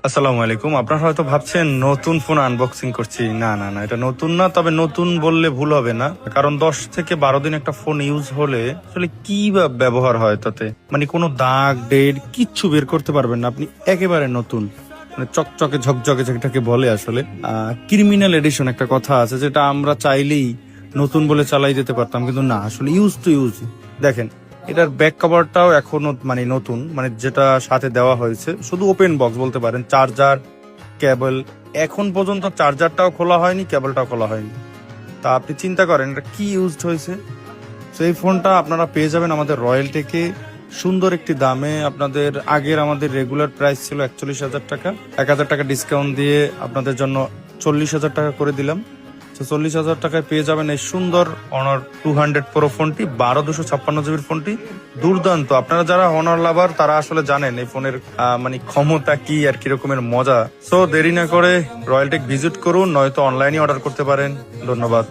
আসসালামু আলাইকুম। আপনারা হয়তো ভাবছেন নতুন ফোন আনবক্সিং করছি। না না না, এটা নতুন না, তবে নতুন বললে ভুল হবে না, কারণ 10 থেকে 12 দিন একটা ফোন ইউজ হলে আসলে কি বা ব্যবহার হয় তাতে, মানে কোনো দাগ ডেট কিচ্ছু বের করতে পারবেন না আপনি, একেবারে নতুন, মানে চকচকে ঝকঝকে যেটাকে বলে আসলে। ক্রিমিনাল এডিশন একটা কথা আছে, যেটা আমরা চাইলেই নতুন বলে চালাই যেতে পারতাম, কিন্তু না, আসলে ইউজ টু ইউজ। দেখেন, এটার ব্যাক কভারটাও এখনো মানে নতুন, মানে যেটা সাথে দেওয়া হয়েছে, শুধু ওপেন বক্স বলতে পারেন। চার্জার, কেবল, এখন পর্যন্ত চার্জারটাও খোলা হয়নি, কেবলটাও খোলা হয়নি। তা আপনি চিন্তা করেন এটা কি ইউজড হয়েছে। তো এই ফোনটা আপনারা পেয়ে যাবেন আমাদের রয়্যাল টেকে সুন্দর একটি দামে। আপনাদের আগের আমাদের রেগুলার প্রাইস ছিল 41,000 টাকা, 1,000 টাকা ডিসকাউন্ট দিয়ে আপনাদের জন্য 40,000 টাকা করে দিলাম। তো 40,000 টাকায় পেয়ে যাবেন এই সুন্দর অনার 200 প্রো ফোনটি, 12/256 জিবির ফোনটি। দুর্দান্ত। আপনারা যারা অনার লাভার তারা আসলে জানেন এই ফোনের মানে ক্ষমতা কি আর কিরকমের মজা। সো দেরি না করে রয়্যাল টেক ভিজিট করুন, নয়তো অনলাইনে অর্ডার করতে পারেন। ধন্যবাদ।